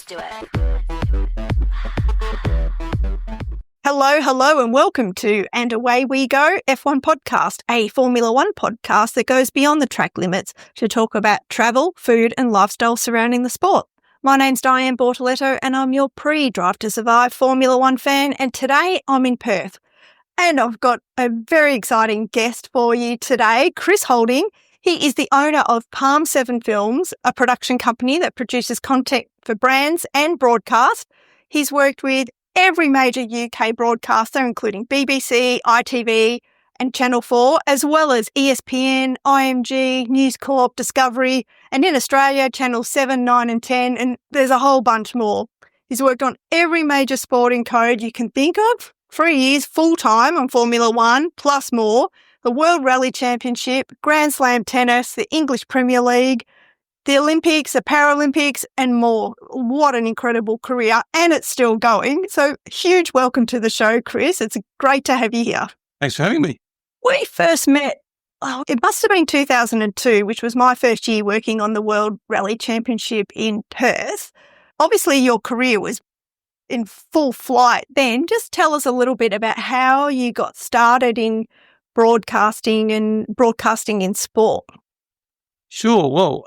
do it. Hello, and welcome to And Away We Go F1 Podcast, a Formula One podcast that goes beyond the track limits to talk about travel, food and lifestyle surrounding the sport. My name's Diane Bortoletto and I'm your pre-Drive to Survive Formula One fan, and today I'm in Perth. And I've got a very exciting guest for you today, Chris Holding. He is the owner of Palm 7 Films, a production company that produces content for brands and broadcast. He's worked with every major UK broadcaster, including BBC, ITV and Channel 4, as well as ESPN, IMG, NewsCorp, Discovery, and in Australia, Channel 7, 9 and 10, and there's a whole bunch more. He's worked on every major sporting code you can think of, 3 years full-time on Formula One, plus more, the World Rally Championship, Grand Slam Tennis, the English Premier League, the Olympics, the Paralympics, and more. What an incredible career, and it's still going. So huge welcome to the show, Chris. It's great to have you here. Thanks for having me. We first met, it must have been 2002, which was my first year working on the World Rally Championship in Perth. Obviously, your career was in full flight then. Just tell us a little bit about how you got started in broadcasting and broadcasting in sport. Sure. Well,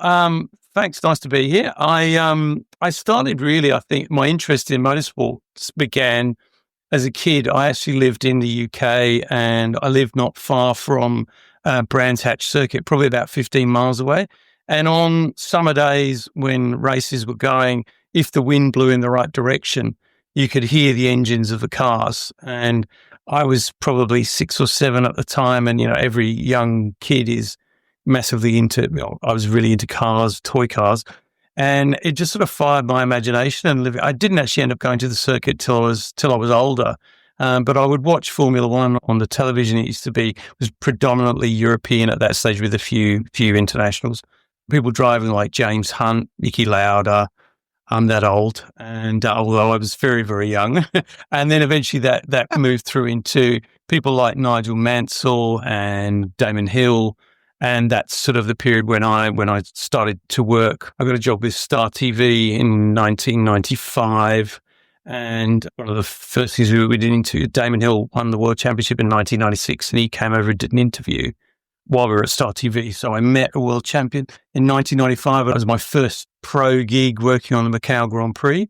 thanks. Nice to be here. I started really, I think my interest in motorsports began as a kid. I actually lived in the UK and I lived not far from Brands Hatch Circuit, probably about 15 miles away. And on summer days when races were going, if the wind blew in the right direction, you could hear the engines of the cars. And I was probably 6 or 7 at the time. And, every young kid is massively into, I was really into cars, toy cars, and it just sort of fired my imagination. And I didn't actually end up going to the circuit till I was older, but I would watch Formula One on the television. It was predominantly European at that stage, with a few internationals. People driving like James Hunt, Niki Lauda. I'm that old, and although I was very, very young, and then eventually that moved through into people like Nigel Mansell and Damon Hill. And that's sort of the period when I started to work. I got a job with Star TV in 1995. And one of the first things we did into, Damon Hill won the World Championship in 1996, and he came over and did an interview while we were at Star TV. So I met a world champion in 1995. It was my first pro gig working on the Macau Grand Prix,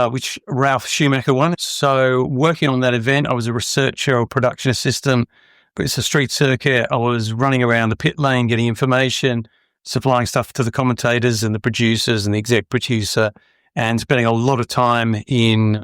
which Ralph Schumacher won. So working on that event, I was a researcher or production assistant. But it's a street circuit. I was running around the pit lane, getting information, supplying stuff to the commentators and the producers and the exec producer, and spending a lot of time in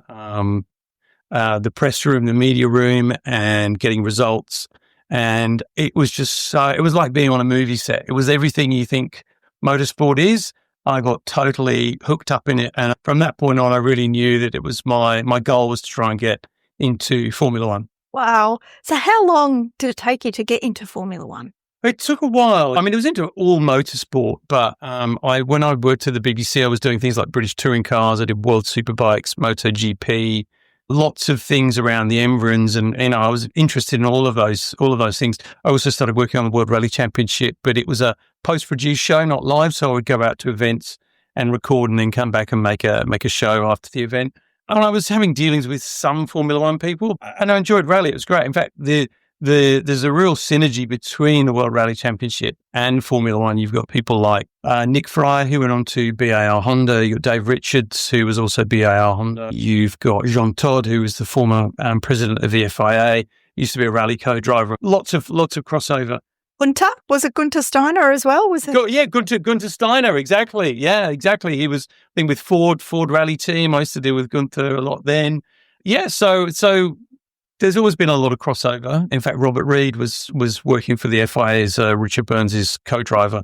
the press room, the media room, and getting results. And it was just it was like being on a movie set. It was everything you think motorsport is. I got totally hooked up in it. And from that point on, I really knew that it was my goal was to try and get into Formula One. Wow. So how long did it take you to get into Formula One? It took a while. I mean, it was into all motorsport, but when I worked at the BBC, I was doing things like British touring cars. I did World Superbikes, MotoGP, lots of things around the Emirates, and I was interested in all of those things. I also started working on the World Rally Championship, but it was a post-produced show, not live. So I would go out to events and record, and then come back and make a show after the event. And I was having dealings with some Formula One people, and I enjoyed rally. It was great. In fact, there's a real synergy between the World Rally Championship and Formula One. You've got people like Nick Fry, who went on to BAR Honda. You've got Dave Richards, who was also BAR Honda. You've got Jean Todt, who was the former president of the FIA, used to be a rally co-driver. Lots of crossover. Gunter? Was it Gunter Steiner as well? Yeah, Gunter Steiner, exactly. Yeah, exactly. He was, I think, with Ford Rally Team. I used to deal with Gunter a lot then. Yeah, so there's always been a lot of crossover. In fact, Robert Reid was working for the FIA as Richard Burns' co-driver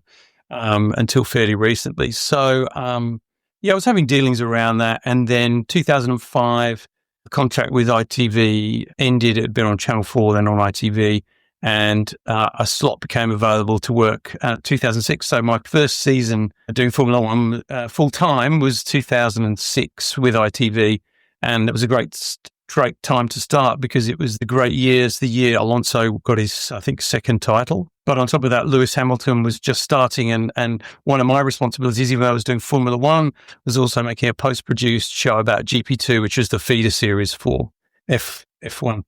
until fairly recently. So, I was having dealings around that. And then 2005, the contract with ITV ended. It had been on Channel 4, then on ITV. And a slot became available to work 2006. So my first season doing Formula One full time was 2006 with ITV. And it was a great great time to start because it was the great years, the year Alonso got his, I think, second title. But on top of that, Lewis Hamilton was just starting. And one of my responsibilities, even though I was doing Formula One, was also making a post-produced show about GP2, which is the feeder series for F1.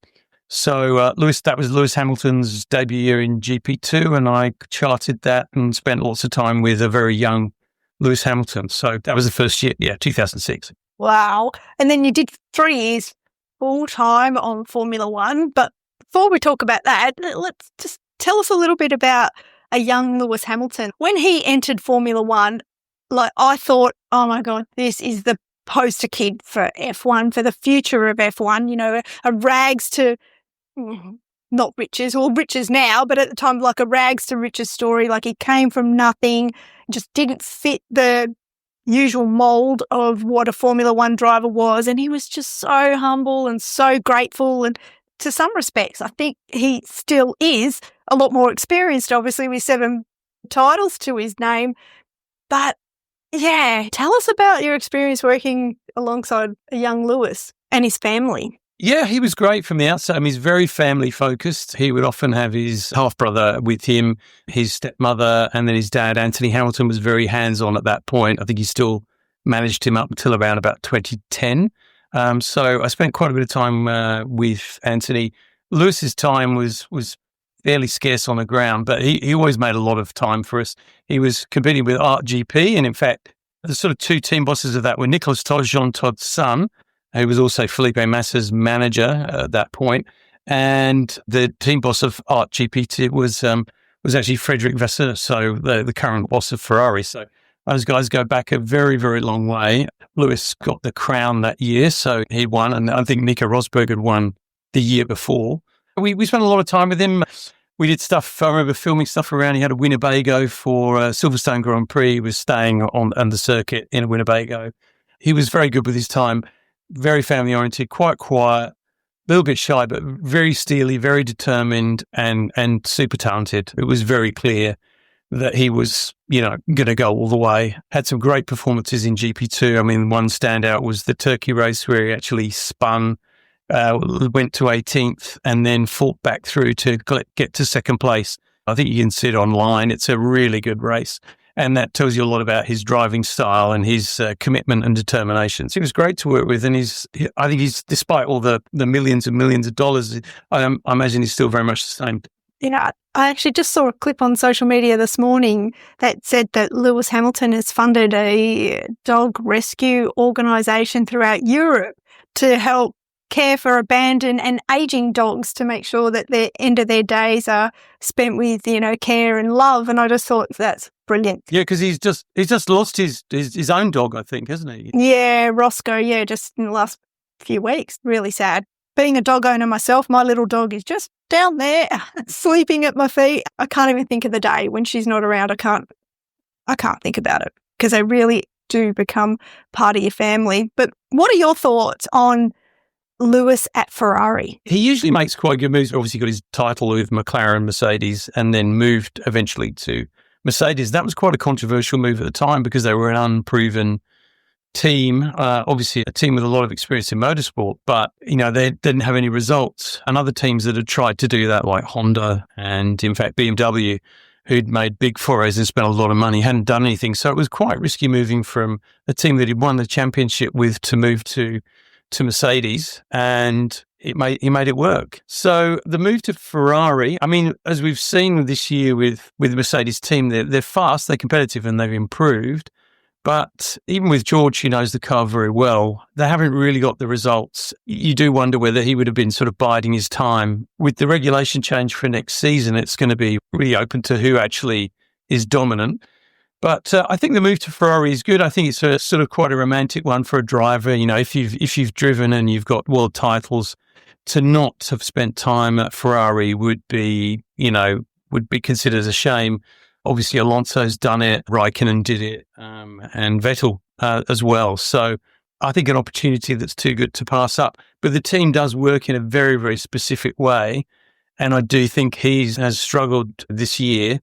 So that was Lewis Hamilton's debut year in GP2, and I charted that and spent lots of time with a very young Lewis Hamilton. So that was the first year, 2006. Wow. And then you did 3 years full-time on Formula One. But before we talk about that, let's just tell us a little bit about a young Lewis Hamilton. When he entered Formula One, I thought, oh my God, this is the poster kid for F1, for the future of F1, a rags to, not riches, or riches now, but at the time, like a rags to riches story. Like he came from nothing, just didn't fit the usual mold of what a Formula One driver was. And he was just so humble and so grateful. And to some respects, I think he still is a lot more experienced, obviously, with 7 titles to his name. But yeah, tell us about your experience working alongside a young Lewis and his family. Yeah, he was great from the outset. I mean, he's very family focused. He would often have his half brother with him, his stepmother, and then his dad, Anthony Hamilton, was very hands-on at that point. I think he still managed him up until around about 2010. So I spent quite a bit of time with Anthony. Lewis's time was fairly scarce on the ground, but he always made a lot of time for us. He was competing with Art GP, and in fact, the sort of 2 team bosses of that were Nicolas Todt, Jean Todt's son, who was also Felipe Massa's manager at that point, and the team boss of Art GP was actually Frederic Vasseur, so the current boss of Ferrari. So those guys go back a very, very long way. Lewis got the crown that year, so he won, and I think Nico Rosberg had won the year before. We spent a lot of time with him. We did stuff, I remember filming stuff around. He had a Winnebago for Silverstone Grand Prix. He was staying on the circuit in a Winnebago. He was very good with his time, very family-oriented, quite quiet, a little bit shy, but very steely, very determined, and super talented. It was very clear that he was, going to go all the way. Had some great performances in GP2. I mean, one standout was the Turkey race where he actually spun, went to 18th and then fought back through to get to second place. I think you can see it online. It's a really good race. And that tells you a lot about his driving style and his commitment and determination. So he was great to work with. And I think he's, despite all the millions and millions of dollars, I imagine he's still very much the same. I actually just saw a clip on social media this morning that said that Lewis Hamilton has funded a dog rescue organisation throughout Europe to help care for abandoned and aging dogs, to make sure that the end of their days are spent with, care and love. And I just thought that's brilliant. Yeah, because he's just lost his own dog, I think, hasn't he? Yeah, Roscoe. Yeah, just in the last few weeks. Really sad. Being a dog owner myself, my little dog is just down there sleeping at my feet. I can't even think of the day when she's not around. I can't think about it, because they really do become part of your family. But what are your thoughts on Lewis at Ferrari? He usually makes quite good moves. Obviously got his title with McLaren, Mercedes, and then moved eventually to Mercedes. That was quite a controversial move at the time because they were an unproven team, obviously a team with a lot of experience in motorsport, but, they didn't have any results. And other teams that had tried to do that, like Honda and, in fact, BMW, who'd made big forays and spent a lot of money, hadn't done anything. So it was quite risky moving from a team that he'd won the championship with to move to Mercedes, and he made it work. So the move to Ferrari, I mean, as we've seen this year with the Mercedes team, they're fast, they're competitive, and they've improved. But even with George, who knows the car very well, they haven't really got the results. You do wonder whether he would have been sort of biding his time. With the regulation change for next season, it's going to be really open to who actually is dominant. But I think the move to Ferrari is good. I think it's a sort of quite a romantic one for a driver. If you've driven and you've got world titles, to not have spent time at Ferrari would be considered a shame. Obviously, Alonso's done it, Raikkonen did it, and Vettel as well. So I think an opportunity that's too good to pass up. But the team does work in a very, very specific way, and I do think he has struggled this year.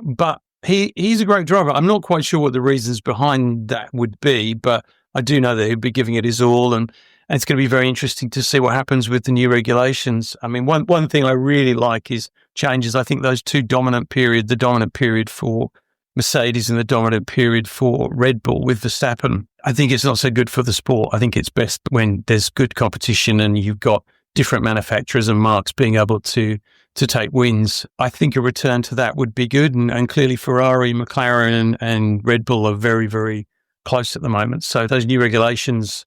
But he's a great driver. I'm not quite sure what the reasons behind that would be, but I do know that he'd be giving it his all. And And it's going to be very interesting to see what happens with the new regulations. I mean, one thing I really like is changes. I think those two dominant periods, the dominant period for Mercedes and the dominant period for Red Bull with Verstappen, I think it's not so good for the sport. I think it's best when there's good competition and you've got different manufacturers and marques being able to take wins. I think a return to that would be good. And clearly Ferrari, McLaren and Red Bull are very, very close at the moment. So those new regulations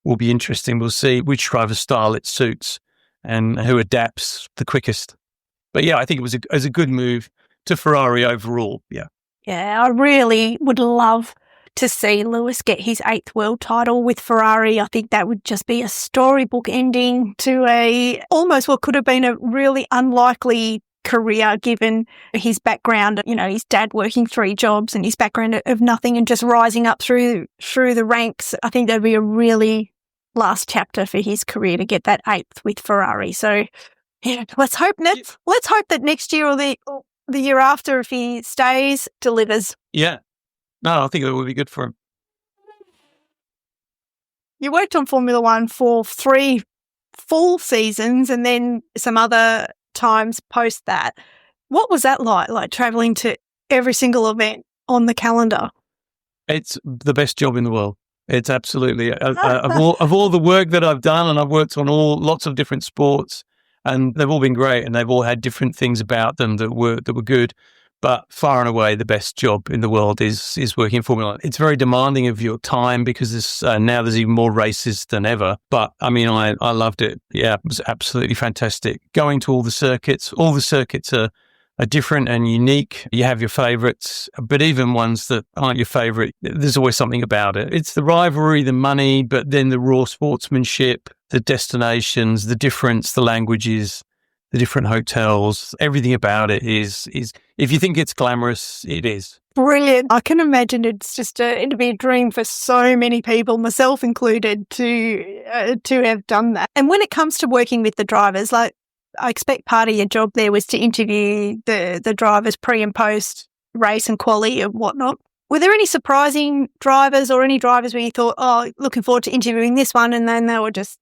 will be interesting. We'll see which driver style it suits and who adapts the quickest. But yeah, I think it was a good move to Ferrari overall. Yeah. Yeah, I really would love to see Lewis get his 8th world title with Ferrari. I think that would just be a storybook ending to almost what could have been a really unlikely career given his background, his dad working 3 jobs and his background of nothing and just rising up through the ranks. I think that'd be a really last chapter for his career to get that 8th with Ferrari. So yeah, let's hope that next year or the year after, if he stays, delivers. Yeah. No, I think it would be good for him. You worked on Formula One for 3 full seasons and then some other times post that. What was that like traveling to every single event on the calendar? It's the best job in the world. It's absolutely of all the work that I've done, and I've worked on lots of different sports, and they've all been great, and they've all had different things about them that were good. But far and away, the best job in the world is working in Formula One. It's very demanding of your time because now there's even more races than ever. But I mean, I loved it. Yeah, it was absolutely fantastic. Going to all the circuits are different and unique. You have your favourites, but even ones that aren't your favourite, there's always something about it. It's the rivalry, the money, but then the raw sportsmanship, the destinations, the difference, the languages, the different hotels, everything about it is if you think it's glamorous, it is. Brilliant. I can imagine it'd be a dream for so many people, myself included, to have done that. And when it comes to working with the drivers, like I expect part of your job there was to interview the drivers pre and post race and quali and whatnot. Were there any surprising drivers or any drivers where you thought, oh, looking forward to interviewing this one, and then they were just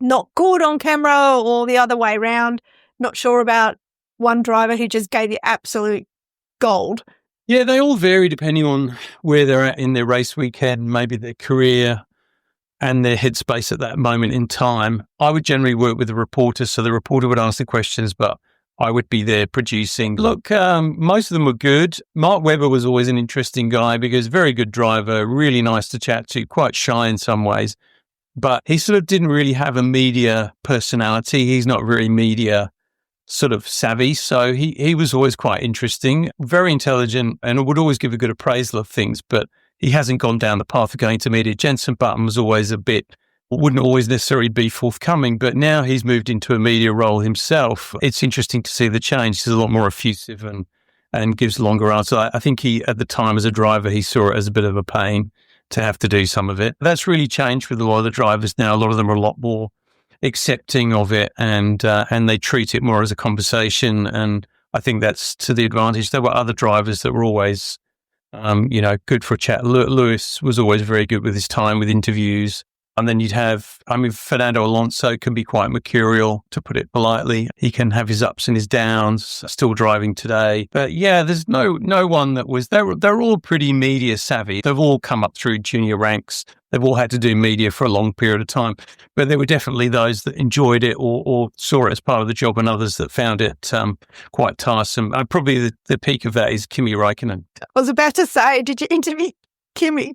not good on camera, or the other way around, not sure about one driver who just gave you absolute gold? Yeah, they all vary depending on where they're at in their race weekend, maybe their career and their headspace at that moment in time. I would generally work with a reporter, so the reporter would ask the questions, but I would be there producing. Look, most of them were good. Mark Webber was always an interesting guy because very good driver, really nice to chat to, quite shy in some ways, but he sort of didn't really have a media personality. He's not very media sort of savvy, so he was always quite interesting, very intelligent, and would always give a good appraisal of things, but he hasn't gone down the path of going to media. Jenson Button was always wouldn't always necessarily be forthcoming, but now he's moved into a media role himself. It's interesting to see the change. He's a lot more effusive and gives longer answers. I think he, at the time as a driver, he saw it as a bit of a pain to have to do some of it. That's really changed with a lot of the drivers now. A lot of them are a lot more accepting of it, and they treat it more as a conversation. And I think that's to the advantage. There were other drivers that were always, good for a chat. Lewis was always very good with his time with interviews. And then you'd have, Fernando Alonso can be quite mercurial, to put it politely. He can have his ups and his downs, still driving today. But yeah, there's no one that was, they're all pretty media savvy. They've all come up through junior ranks. They've all had to do media for a long period of time. But there were definitely those that enjoyed it or saw it as part of the job, and others that found it quite tiresome. Probably the peak of that is Kimi Räikkönen. I was about to say, did you interview Kimi?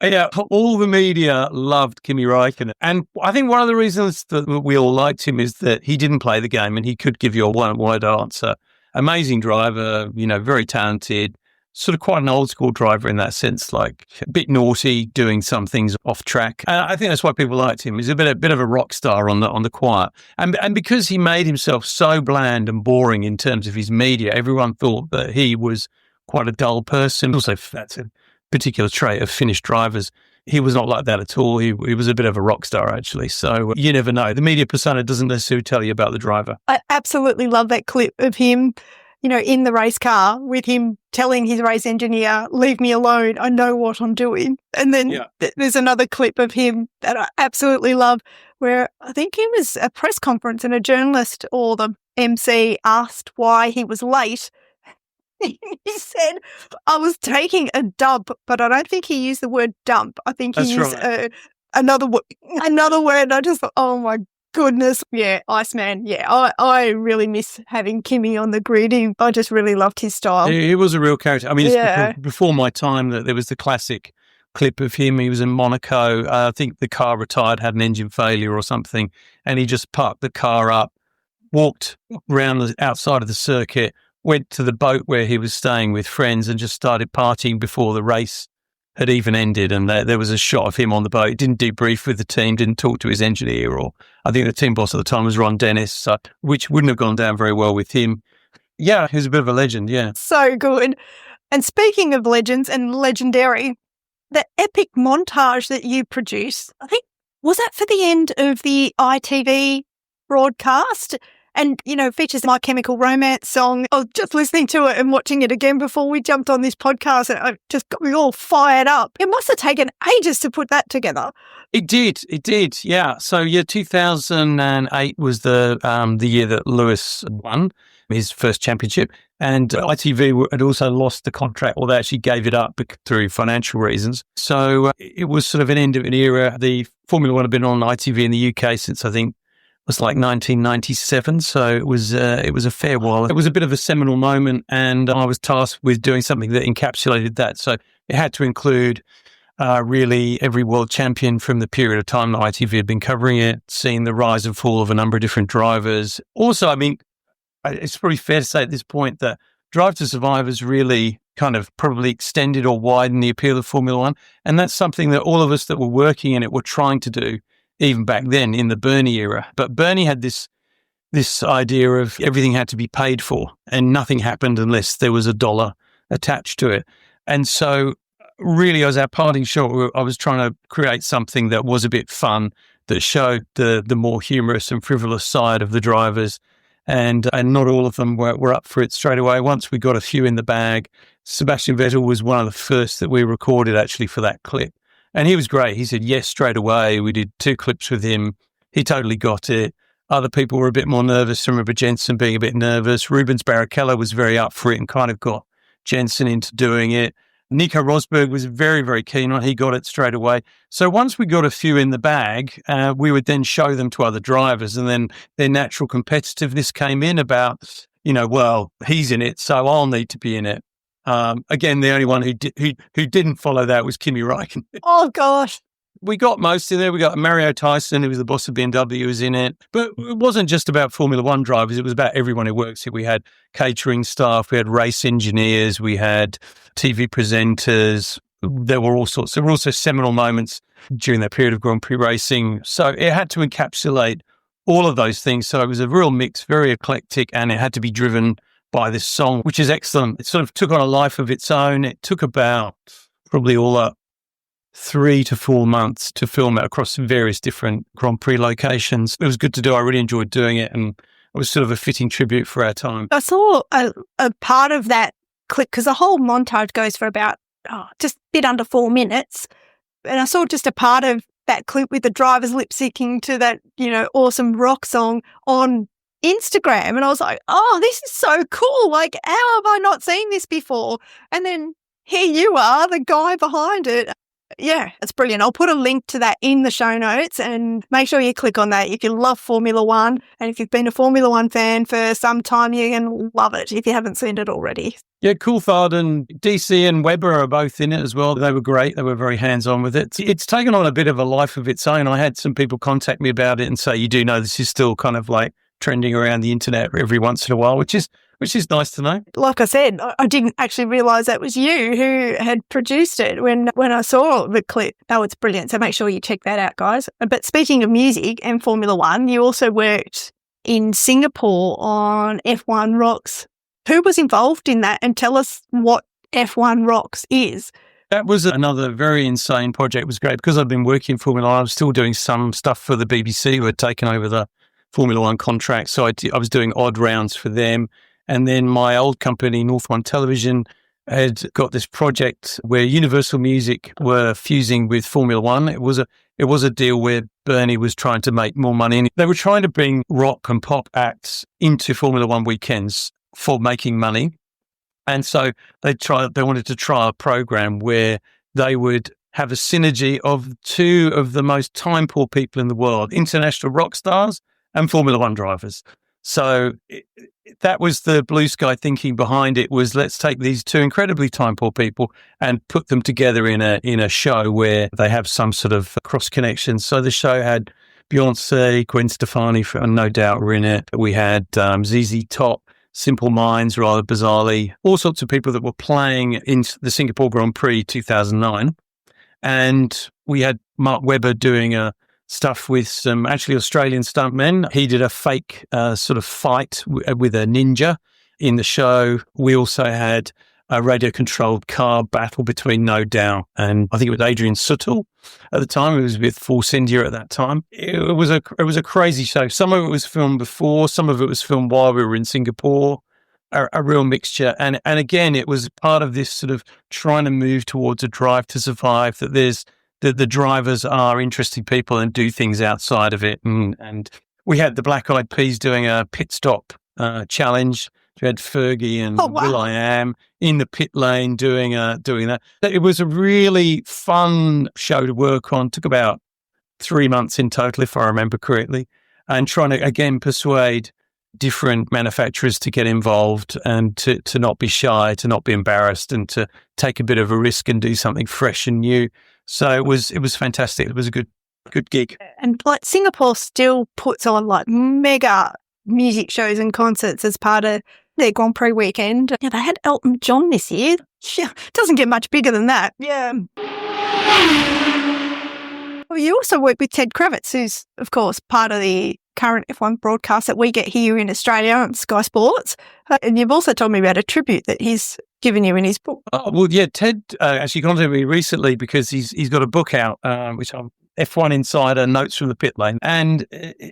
Yeah, all the media loved Kimi Räikkönen. And I think one of the reasons that we all liked him is that he didn't play the game and he could give you a one-word answer. Amazing driver, very talented, sort of quite an old school driver in that sense, like a bit naughty, doing some things off track. And I think that's why people liked him. He's a bit of a rock star on the quiet. And because he made himself so bland and boring in terms of his media, everyone thought that he was quite a dull person. Also, that's a particular trait of Finnish drivers. He was not like that at all. He was a bit of a rock star, actually. So you never know. The media persona doesn't necessarily tell you about the driver. I absolutely love that clip of him in the race car with him telling his race engineer, leave me alone, I know what I'm doing. And then there's another clip of him that I absolutely love where I think it was a press conference and a journalist or the MC asked why he was late. He said, I was taking a dump, but I don't think he used the word dump. I think he used another word. And I just thought, oh my goodness. Yeah, Iceman. Yeah, I really miss having Kimmy on the grid. I just really loved his style. He was a real character. I mean, it's before my time that there was the classic clip of him. He was in Monaco. I think the car retired, had an engine failure or something, and he just parked the car up, walked around the outside of the circuit, went to the boat where he was staying with friends and just started partying before the race had even ended. And there was a shot of him on the boat. He didn't debrief with the team, didn't talk to his engineer, or I think the team boss at the time was Ron Dennis, which wouldn't have gone down very well with him. Yeah, he was a bit of a legend, yeah. So good. And speaking of legends and legendary, the epic montage that you produced, I think, was that for the end of the ITV broadcast? And, features My Chemical Romance song. I was just listening to it and watching it again before we jumped on this podcast, and it just got me all fired up. It must have taken ages to put that together. It did, yeah. So, 2008 was the year that Lewis won his first championship, and ITV had also lost the contract, or they actually gave it up through financial reasons. So, it was sort of an end of an era. The Formula One had been on ITV in the UK since, I think, was like 1997, so it was a fair while. It was a bit of a seminal moment, and I was tasked with doing something that encapsulated that. So it had to include really every world champion from the period of time that ITV had been covering it, seeing the rise and fall of a number of different drivers. Also, I mean, it's probably fair to say at this point that Drive to Survive has really kind of probably extended or widened the appeal of Formula One, and that's something that all of us that were working in it were trying to do, even back then in the Bernie era. But Bernie had this idea of everything had to be paid for and nothing happened unless there was a dollar attached to it. And so really, as our parting shot, I was trying to create something that was a bit fun, that showed the more humorous and frivolous side of the drivers. And not all of them were up for it straight away. Once we got a few in the bag, Sebastian Vettel was one of the first that we recorded actually for that clip. And he was great. He said yes straight away. We did 2 clips with him. He totally got it. Other people were a bit more nervous. I remember Jensen being a bit nervous. Rubens Barrichello was very up for it and kind of got Jensen into doing it. Nico Rosberg was very, very keen on it. He got it straight away. So once we got a few in the bag, we would then show them to other drivers, and then their natural competitiveness came in about, well, he's in it, so I'll need to be in it. Again, the only one who didn't follow that was Kimi Räikkönen. Oh, gosh. We got most in there. We got Mario Tyson, who was the boss of BMW, who was in it. But it wasn't just about Formula One drivers. It was about everyone who works here. We had catering staff. We had race engineers. We had TV presenters. There were all sorts. There were also seminal moments during that period of Grand Prix racing. So it had to encapsulate all of those things. So it was a real mix, very eclectic, and it had to be driven by this song, which is excellent. It sort of took on a life of its own. It took about probably all up 3 to 4 months to film it across various different Grand Prix locations. It was good to do. I really enjoyed doing it, and it was sort of a fitting tribute for our time. I saw a part of that clip, because the whole montage goes for about just a bit under 4 minutes. And I saw just a part of that clip with the drivers lip syncing to that, awesome rock song on Instagram. And I was like, oh, this is so cool. Like, how have I not seen this before? And then here you are, the guy behind it. Yeah, it's brilliant. I'll put a link to that in the show notes, and make sure you click on that if you love Formula One. And if you've been a Formula One fan for some time, you're going to love it if you haven't seen it already. Yeah, Coulthard and DC and Webber are both in it as well. They were great. They were very hands-on with it. It's taken on a bit of a life of its own. I had some people contact me about it and say, you do know this is still kind of like trending around the internet every once in a while, which is nice to know. Like I said, I didn't actually realise that was you who had produced it when I saw the clip. Oh, it's brilliant. So make sure you check that out, guys. But speaking of music and Formula One, you also worked in Singapore on F1 Rocks. Who was involved in that? And tell us what F1 Rocks is. That was another very insane project. It was great because I've been working in Formula One. I was still doing some stuff for the BBC, who had taken over the Formula One contract. So I was doing odd rounds for them. And then my old company, North One Television, had got this project where Universal Music were fusing with Formula One. It was a deal where Bernie was trying to make more money. And they were trying to bring rock and pop acts into Formula One weekends for making money. And so they wanted to try a program where they would have a synergy of two of the most time-poor people in the world, international rock stars and Formula One drivers. So that was the blue sky thinking behind it, was let's take these two incredibly time-poor people and put them together in a show where they have some sort of cross connection. So the show had Beyonce, Gwen Stefani, no doubt, were in it. We had ZZ Top, Simple Minds, rather bizarrely, all sorts of people that were playing in the Singapore Grand Prix 2009. And we had Mark Webber doing stuff with some actually Australian stuntmen. He did a fake sort of fight with a ninja in the show. We also had a radio-controlled car battle between No Doubt and I think it was Adrian Suttle at the time. It was with Force India at that time. It was a crazy show. Some of it was filmed before, some of it was filmed while we were in Singapore. A real mixture. And again, it was part of this sort of trying to move towards a drive to survive, that the drivers are interesting people and do things outside of it. And we had the Black Eyed Peas doing a pit stop challenge. We had Fergie and will.i.am in the pit lane doing that. It was a really fun show to work on. Took about 3 months in total, if I remember correctly, and trying to, again, persuade different manufacturers to get involved and to not be shy, to not be embarrassed, and to take a bit of a risk and do something fresh and new. So it was fantastic. It was a good gig. And like Singapore still puts on like mega music shows and concerts as part of their Grand Prix weekend. Yeah, they had Elton John this year. Yeah, it doesn't get much bigger than that. Yeah. Well, you also work with Ted Kravitz, who's, of course, part of the current F1 broadcast that we get here in Australia on Sky Sports. And you've also told me about a tribute that he's given you in his book. Oh, well, yeah, Ted actually contacted me recently because he's got a book out, which I'm F1 Insider, Notes from the Pit Lane. And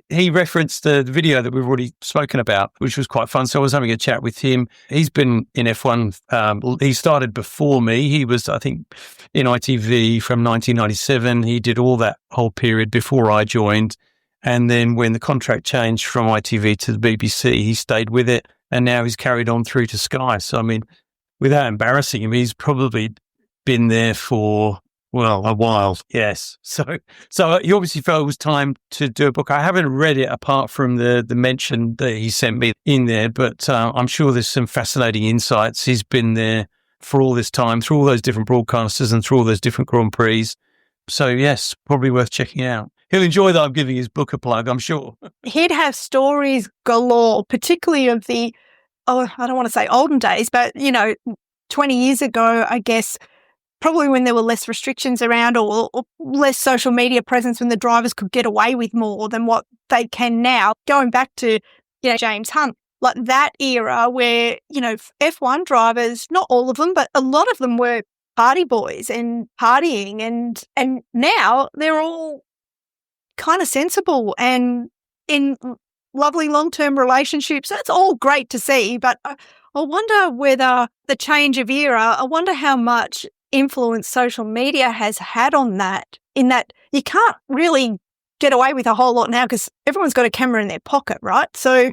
he referenced the video that we've already spoken about, which was quite fun. So I was having a chat with him. He's been in F1. He started before me. He was, I think, in ITV from 1997. He did all that whole period before I joined. And then when the contract changed from ITV to the BBC, he stayed with it. And now he's carried on through to Sky. So, I mean, without embarrassing him, he's probably been there for, well, a while. Yes. So he obviously felt it was time to do a book. I haven't read it apart from the mention that he sent me in there, but I'm sure there's some fascinating insights. He's been there for all this time, through all those different broadcasters and through all those different Grand Prix. So, yes, probably worth checking out. He'll enjoy that I'm giving his book a plug, I'm sure. He'd have stories galore, particularly of the, I don't want to say olden days, but, 20 years ago, I guess, probably when there were less restrictions around or less social media presence, when the drivers could get away with more than what they can now. Going back to, James Hunt, like that era where, F1 drivers, not all of them, but a lot of them were party boys and partying. And now they're all kind of sensible and in lovely long-term relationships. That's all great to see, but I wonder whether the change of era, I wonder how much influence social media has had on that, in that you can't really get away with a whole lot now because everyone's got a camera in their pocket, right? So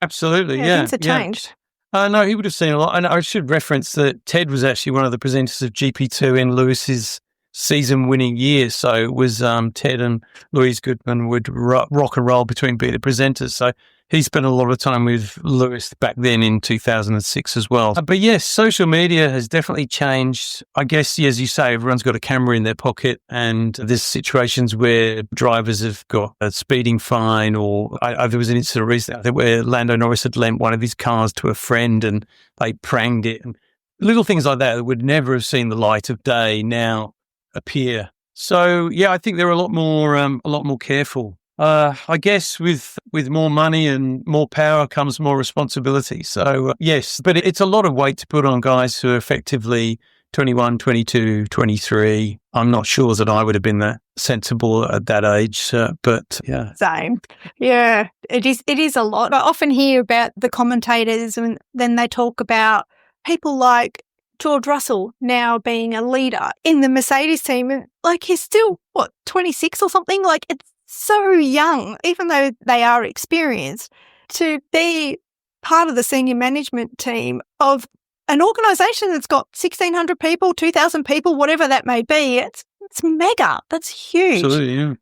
absolutely, yeah. Things have changed. No, he would have seen a lot. And I should reference that Ted was actually one of the presenters of GP2 in Lewis's season-winning year. So it was Ted and Louise Goodman would rock and roll between being the presenters. So he spent a lot of time with Lewis back then in 2006 as well. But yes, social media has definitely changed. I guess, as you say, everyone's got a camera in their pocket, and there's situations where drivers have got a speeding fine, or there was an incident recently, I think, where Lando Norris had lent one of his cars to a friend and they pranged it. And little things like that would never have seen the light of day now appear. So yeah, I think they're a lot more careful. I guess with more money and more power comes more responsibility. So yes, but it's a lot of weight to put on guys who are effectively 21, 22, 23. I'm not sure that I would have been that sensible at that age, but yeah. Same. Yeah, it is a lot. I often hear about the commentators and then they talk about people like George Russell now being a leader in the Mercedes team. And like, he's still, 26 or something? Like, it's so young, even though they are experienced, to be part of the senior management team of an organisation that's got 1,600 people, 2,000 people, whatever that may be. It's mega. That's huge. Absolutely,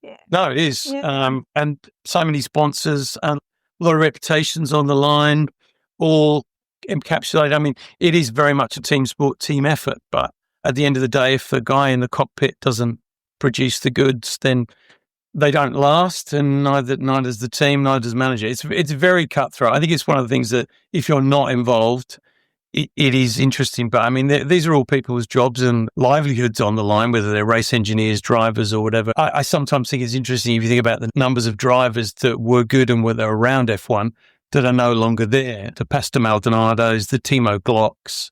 yeah. No, it is. Yeah. And so many sponsors, a lot of reputations on the line, all encapsulated. I mean, it is very much a team sport, team effort. But at the end of the day, if the guy in the cockpit doesn't produce the goods, then they don't last, and neither does the team, neither does the manager. It's very cutthroat. I think it's one of the things that if you're not involved, it is interesting. But I mean, these are all people's jobs and livelihoods on the line, whether they're race engineers, drivers, or whatever. I sometimes think it's interesting if you think about the numbers of drivers that were good and were around F1 that are no longer there. The Pastor Maldonados, the Timo Glocks,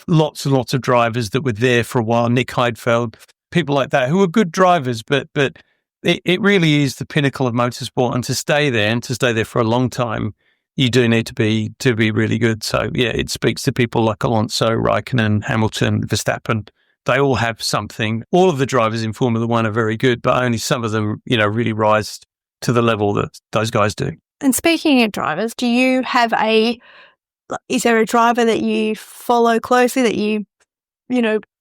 lots and lots of drivers that were there for a while, Nick Heidfeld, people like that who are good drivers, but it really is the pinnacle of motorsport, and to stay there for a long time, you do need to be really good. So yeah, it speaks to people like Alonso, Raikkonen, Hamilton, Verstappen. They all have something. All of the drivers in Formula One are very good, but only some of them, really rise to the level that those guys do. And speaking of drivers, do you have is there a driver that you follow closely that you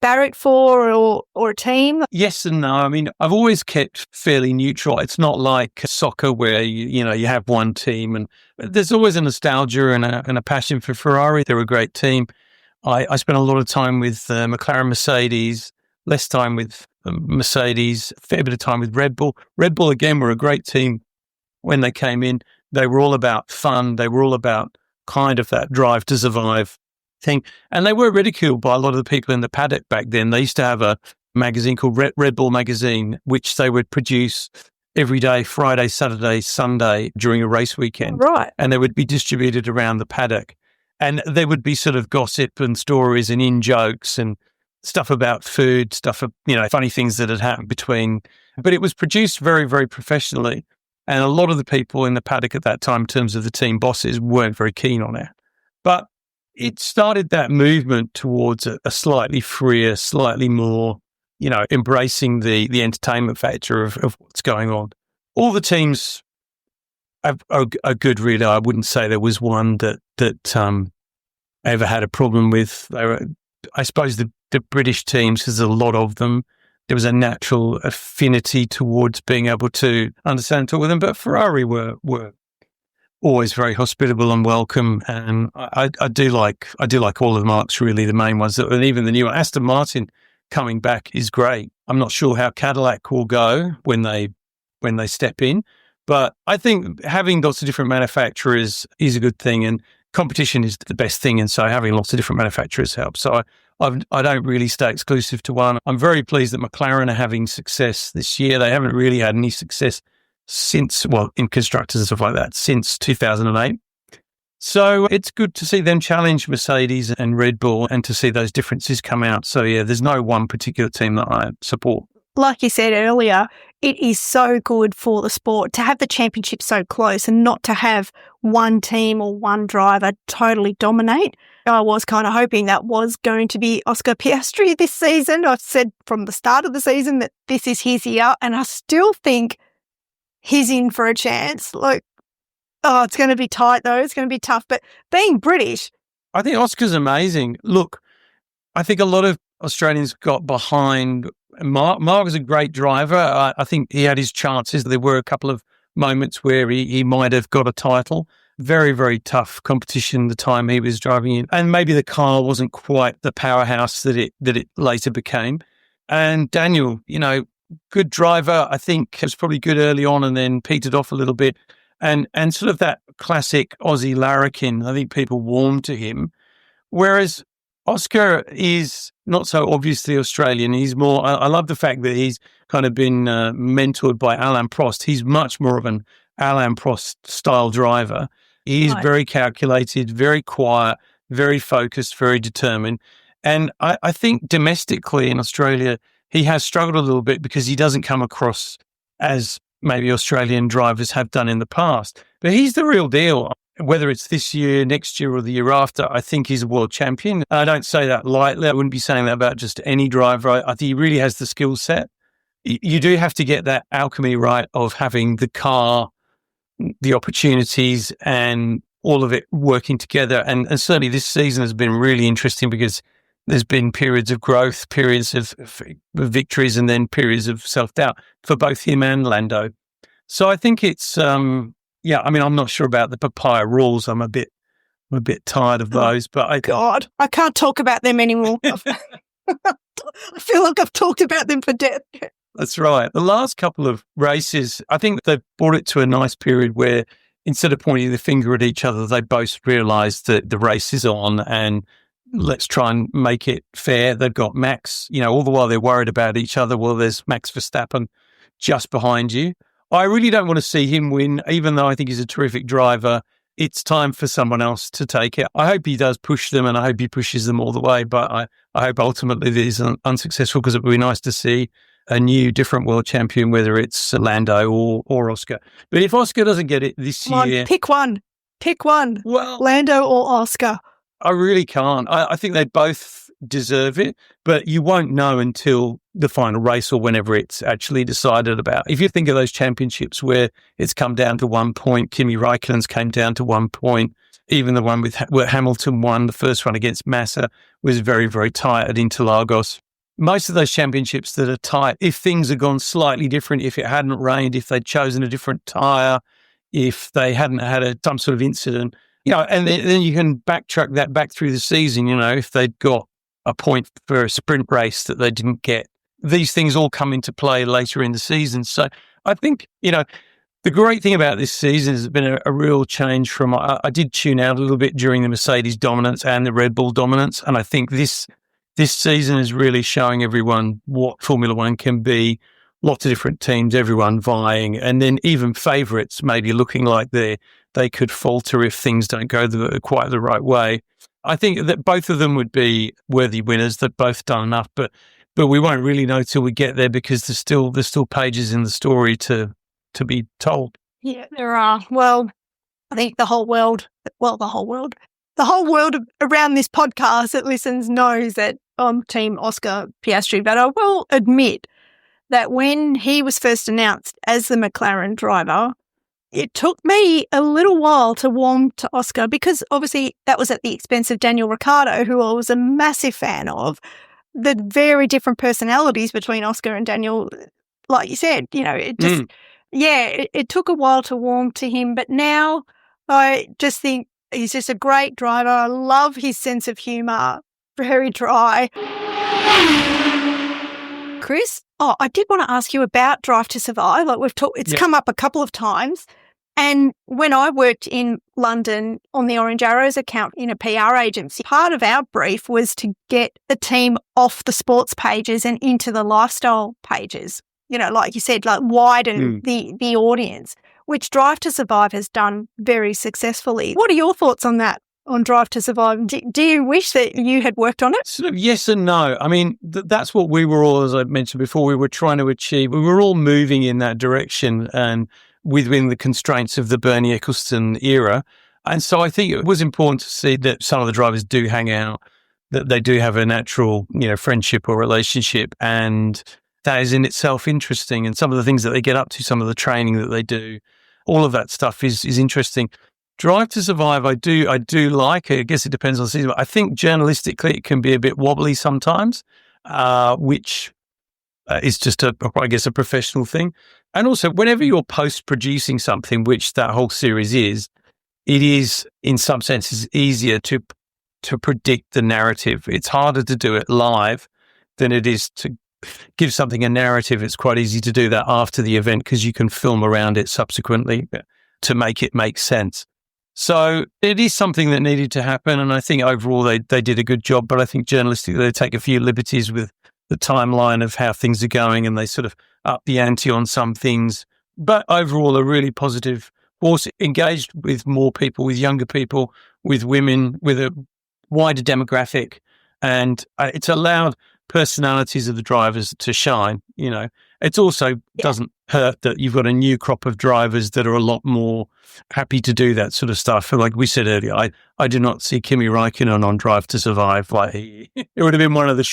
barrack for or a team? Yes and no. I mean, I've always kept fairly neutral. It's not like soccer where you have one team, and there's always a nostalgia and a passion for Ferrari. They're a great team. I spent a lot of time with McLaren, Mercedes, less time with Mercedes, a fair bit of time with Red Bull. Red Bull, again, were a great team when they came in. They were all about fun. They were all about kind of that drive to survive thing. And they were ridiculed by a lot of the people in the paddock back then. They used to have a magazine called Red Bull Magazine, which they would produce every day, Friday, Saturday, Sunday, during a race weekend. Right. And they would be distributed around the paddock. And there would be sort of gossip and stories and in-jokes and stuff about food, funny things that had happened between. But it was produced very, very professionally. And a lot of the people in the paddock at that time, in terms of the team bosses, weren't very keen on it. But it started that movement towards a slightly freer, slightly more, embracing the entertainment factor of what's going on. All the teams are good, really. I wouldn't say there was one that ever had a problem with. They were, I suppose, the British teams, because there's a lot of them, there was a natural affinity towards being able to understand and talk with them. But Ferrari were always very hospitable and welcome, and I do like all of the marques, really, the main ones, and even the new one. Aston Martin coming back is great. I'm not sure how Cadillac will go when they step in, but I think having lots of different manufacturers is a good thing, and competition is the best thing, and so having lots of different manufacturers helps. So I don't really stay exclusive to one. I'm very pleased that McLaren are having success this year. They haven't really had any success in constructors and stuff like that, since 2008. So it's good to see them challenge Mercedes and Red Bull and to see those differences come out. So yeah, there's no one particular team that I support. Like you said earlier, it is so good for the sport to have the championship so close and not to have one team or one driver totally dominate. I was kind of hoping that was going to be Oscar Piastri this season. I've said from the start of the season that this is his year, and I still think he's in for a chance. It's going to be tight though. It's going to be tough. But being British, I think Oscar's amazing. Look, I think a lot of Australians got behind Mark. Mark was a great driver. I think he had his chances. There were a couple of moments where he might have got a title. Very, very tough competition the time he was driving in. And maybe the car wasn't quite the powerhouse that it later became. And Daniel, good driver. I think was probably good early on and then petered off a little bit. And sort of that classic Aussie larrikin, I think people warmed to him. Whereas Oscar is not so obviously Australian. He's more, I love the fact that he's kind of been mentored by Alain Prost. He's much more of an Alain Prost style driver. He's very calculated, very quiet, very focused, very determined. And I think domestically in Australia, he has struggled a little bit because he doesn't come across as maybe Australian drivers have done in the past. But he's the real deal. Whether it's this year, next year, or the year after, I think he's a world champion. I don't say that lightly. I wouldn't be saying that about just any driver. I think he really has the skill set. You do have to get that alchemy right of having the car, the opportunities, and all of it working together. And certainly this season has been really interesting because there's been periods of growth, periods of victories, and then periods of self-doubt for both him and Lando. So I think it's, I'm not sure about the papaya rules. I'm a bit tired of those, but I can't talk about them anymore. I feel like I've talked about them for death. That's right. The last couple of races, I think they've brought it to a nice period where instead of pointing the finger at each other, they both realised that the race is on and let's try and make it fair. They've got Max, all the while they're worried about each other. Well, there's Max Verstappen just behind you. I really don't want to see him win, even though I think he's a terrific driver. It's time for someone else to take it. I hope he does push them, and I hope he pushes them all the way. But I hope ultimately that he's unsuccessful, because it would be nice to see a new, different world champion, whether it's Lando or Oscar. But if Oscar doesn't get it this year... Pick one. Well, Lando or Oscar. I really can't. I think they both deserve it, but you won't know until the final race or whenever it's actually decided about. If you think of those championships where it's come down to 1 point, Kimi Räikkönen's came down to 1 point, even the one where Hamilton won, the first one against Massa, was very, very tight at Interlagos. Most of those championships that are tight, if things had gone slightly different, if it hadn't rained, if they'd chosen a different tyre, if they hadn't had some sort of incident, and then you can backtrack that back through the season, if they'd got a point for a sprint race that they didn't get. These things all come into play later in the season. So I think, the great thing about this season has been a real change from, I did tune out a little bit during the Mercedes dominance and the Red Bull dominance. And I think this season is really showing everyone what Formula One can be. Lots of different teams, everyone vying, and then even favourites maybe looking like they could falter if things don't go quite the right way. I think that both of them would be worthy winners. They've both done enough, but we won't really know till we get there, because there's still pages in the story to be told. Yeah, there are. Well, I think the whole world around this podcast that listens knows that I'm Team Oscar Piastri, but I will admit that when he was first announced as the McLaren driver, it took me a little while to warm to Oscar, because obviously that was at the expense of Daniel Ricciardo, who I was a massive fan of. The very different personalities between Oscar and Daniel, like you said, it just, it took a while to warm to him. But now I just think he's just a great driver. I love his sense of humour, very dry. Chris, I did want to ask you about Drive to Survive. Like it's come up a couple of times. And when I worked in London on the Orange Arrows account in a PR agency, part of our brief was to get the team off the sports pages and into the lifestyle pages. Like you said, like widen the audience, which Drive to Survive has done very successfully. What are your thoughts on that, on Drive to Survive? Do you wish that you had worked on it? Sort of yes and no. I mean, that's what we were all, as I mentioned before, we were trying to achieve. We were all moving in that direction, and within the constraints of the Bernie Ecclestone era. And so I think it was important to see that some of the drivers do hang out, that they do have a natural, friendship or relationship. And that is in itself interesting. And some of the things that they get up to, some of the training that they do, all of that stuff is interesting. Drive to Survive, I do like. I guess it depends on the season. But I think journalistically it can be a bit wobbly sometimes, which is just a professional thing. And also, whenever you're post-producing something, which that whole series is, it is, in some senses, easier to predict the narrative. It's harder to do it live than it is to give something a narrative. It's quite easy to do that after the event, because you can film around it subsequently to make it make sense. So it is something that needed to happen, and I think overall they did a good job, but I think journalistically they take a few liberties with the timeline of how things are going, and they sort of up the ante on some things. But overall, a really positive force, engaged with more people, with younger people, with women, with a wider demographic, And it's allowed personalities of the drivers to shine. It also doesn't hurt that you've got a new crop of drivers that are a lot more happy to do that sort of stuff. And like we said earlier, I do not see Kimi Räikkönen on Drive to Survive. It would have been one of the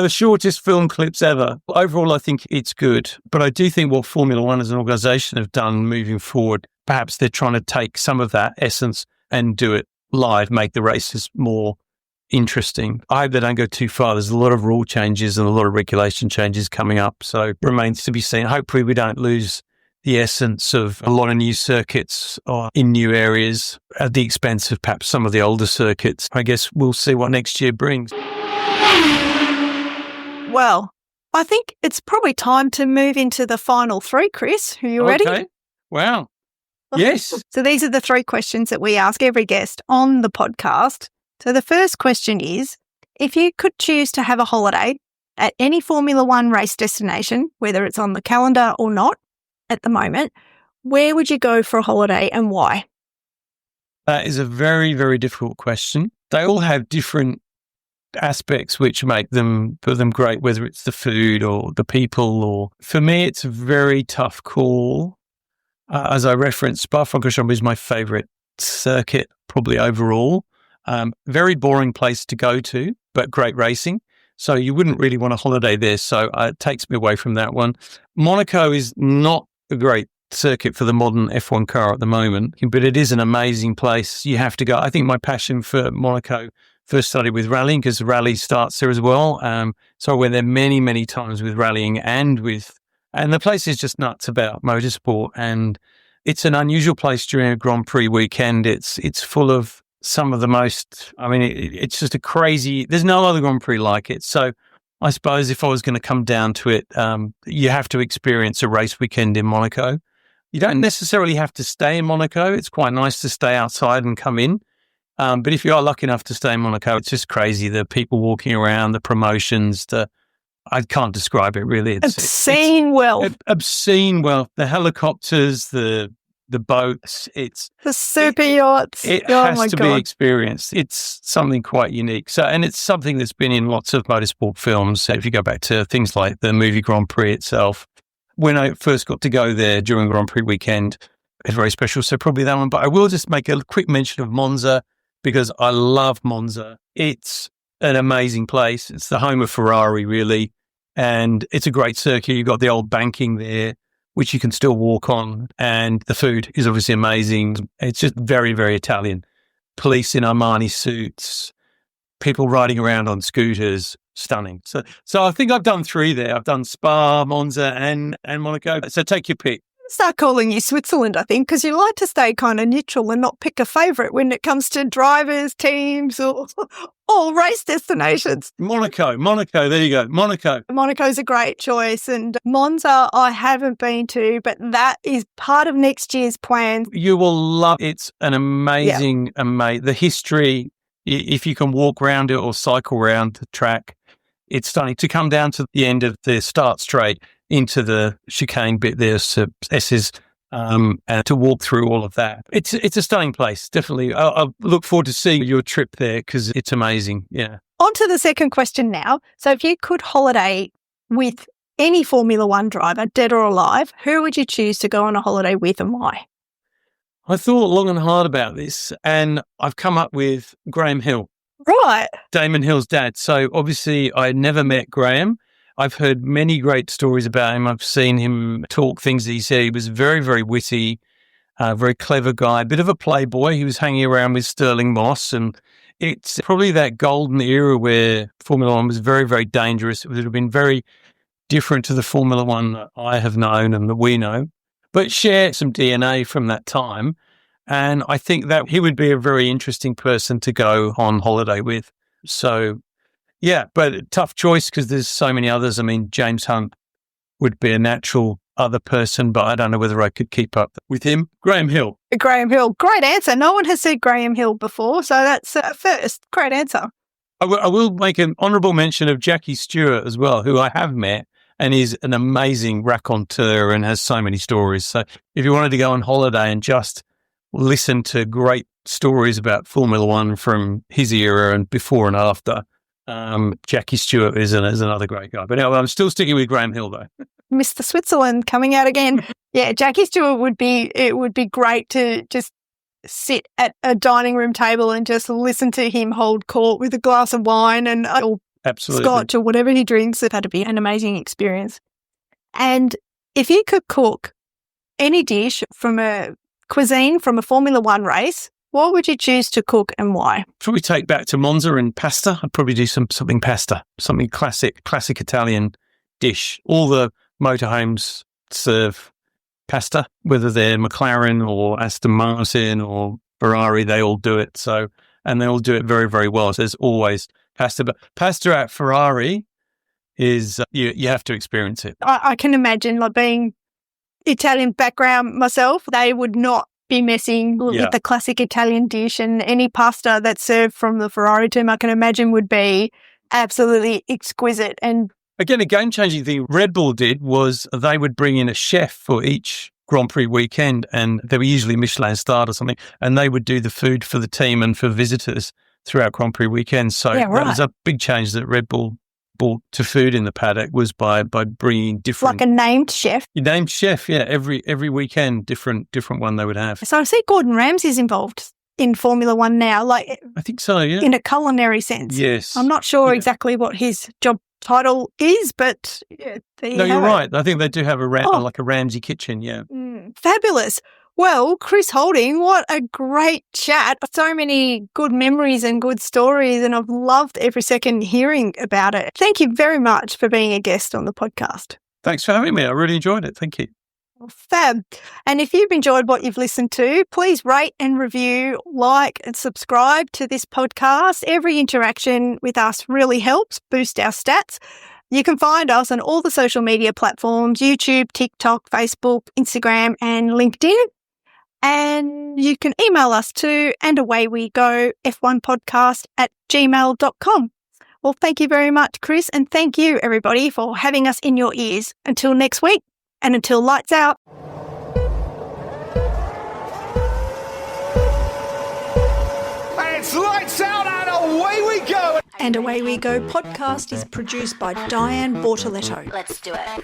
shortest film clips ever. Overall, I think it's good, but I do think what Formula One as an organisation have done moving forward, perhaps they're trying to take some of that essence and do it live, make the races more interesting. I hope they don't go too far. There's a lot of rule changes and a lot of regulation changes coming up, so it remains to be seen. Hopefully we don't lose the essence of a lot of new circuits or in new areas at the expense of perhaps some of the older circuits. I guess we'll see what next year brings. Well, I think it's probably time to move into the final three, Chris. Are you ready? Okay. Wow. Yes. So these are the three questions that we ask every guest on the podcast. So the first question is, if you could choose to have a holiday at any Formula One race destination, whether it's on the calendar or not at the moment, where would you go for a holiday and why? That is a very, very difficult question. They all have different aspects which make them great, whether it's the food or the people. Or for me, it's a very tough call. As I referenced, Spa-Francorchamps is my favourite circuit, probably overall. Very boring place to go to, but great racing. So you wouldn't really want a holiday there. So it takes me away from that one. Monaco is not a great circuit for the modern F1 car at the moment, but it is an amazing place. You have to go. I think my passion for Monaco first started with rallying because rally starts there as well. So I went there many, many times with rallying and the place is just nuts about motorsport, and it's an unusual place during a Grand Prix weekend. It's full of some of the most, it's just a crazy, there's no other Grand Prix like it. So I suppose if I was going to come down to it, you have to experience a race weekend in Monaco. You don't necessarily have to stay in Monaco. It's quite nice to stay outside and come in. But if you are lucky enough to stay in Monaco, it's just crazy. The people walking around, the promotions, I can't describe it really. Obscene wealth. Obscene wealth. The helicopters, the boats, the super yachts. It has to be experienced. It's something quite unique. So, and it's something that's been in lots of motorsport films. So if you go back to things like the movie Grand Prix itself, when I first got to go there during Grand Prix weekend, it's very special. So probably that one. But I will just make a quick mention of Monza because I love Monza. It's an amazing place. It's the home of Ferrari, really. And it's a great circuit. You've got the old banking there, which you can still walk on. And the food is obviously amazing. It's just very, very Italian. Police in Armani suits, people riding around on scooters, stunning. So I think I've done three there. I've done Spa, Monza, and Monaco. So take your pick. Start calling you Switzerland, I think, because you like to stay kind of neutral and not pick a favourite when it comes to drivers, teams, or race destinations. Monaco, there you go, Monaco. Monaco's a great choice, and Monza I haven't been to, but that is part of next year's plans. You will love it. It's an amazing, the history, if you can walk around it or cycle around the track, it's stunning. To come down to the end of the start straight into the chicane bit there, S's, and to walk through all of that. It's a stunning place, definitely. I look forward to seeing your trip there because it's amazing, yeah. On to the second question now. So if you could holiday with any Formula One driver, dead or alive, who would you choose to go on a holiday with and why? I thought long and hard about this, and I've come up with Graham Hill. Right. Damon Hill's dad. So obviously I never met Graham. I've heard many great stories about him. I've seen him talk things that he said. He was very, very witty, very clever guy, a bit of a playboy. He was hanging around with Sterling Moss, and it's probably that golden era where Formula One was very, very dangerous. It would have been very different to the Formula One that I have known and that we know, but share some DNA from that time. And I think that he would be a very interesting person to go on holiday with. So, yeah, but tough choice because there's so many others. I mean, James Hunt would be a natural other person, but I don't know whether I could keep up with him. Graham Hill. Graham Hill. Great answer. No one has said Graham Hill before, so that's a first. Great answer. I will make an honourable mention of Jackie Stewart as well, who I have met and is an amazing raconteur and has so many stories. So if you wanted to go on holiday and just listen to great stories about Formula One from his era and before and after. Jackie Stewart is another great guy. But anyway, I'm still sticking with Graham Hill, though. Mr. Switzerland coming out again. Yeah, Jackie Stewart would be great to just sit at a dining room table and just listen to him hold court with a glass of wine and Absolutely. scotch or whatever he drinks. It had to be an amazing experience. And if you could cook any dish from a cuisine from a Formula One race, what would you choose to cook and why? Probably take back to Monza and pasta. I'd probably do something pasta, something classic Italian dish. All the motorhomes serve pasta, whether they're McLaren or Aston Martin or Ferrari, they all do it. So, and they all do it very, very well. So there's always pasta, but pasta at Ferrari is, you have to experience it. I can imagine, like being Italian background myself, they would not be messing with the classic Italian dish, and any pasta that's served from the Ferrari team, I can imagine would be absolutely exquisite. And again, a game-changing thing Red Bull did was they would bring in a chef for each Grand Prix weekend, and they were usually Michelin-starred or something, and they would do the food for the team and for visitors throughout Grand Prix weekends. So that was a big change that Red Bull brought to food in the paddock, was by bringing different... Like a named chef? You named chef, yeah. Every weekend, different one they would have. So I see Gordon Ramsay's involved in Formula One now, like I think so, yeah. in a culinary sense. Yes. I'm not sure exactly what his job title is, but you're right. I think they do have like a Ramsay kitchen, yeah. Fabulous. Well, Chris Holding, what a great chat. So many good memories and good stories, and I've loved every second hearing about it. Thank you very much for being a guest on the podcast. Thanks for having me. I really enjoyed it. Thank you. Fab. And if you've enjoyed what you've listened to, please rate and review, like and subscribe to this podcast. Every interaction with us really helps boost our stats. You can find us on all the social media platforms, YouTube, TikTok, Facebook, Instagram and LinkedIn. And you can email us to andawaywegof1podcast@gmail.com. Well, thank you very much, Chris, and thank you, everybody, for having us in your ears. Until next week, and until lights out. And it's lights out, and away we go. And Away We Go podcast is produced by Diane Bortoletto. Let's do it.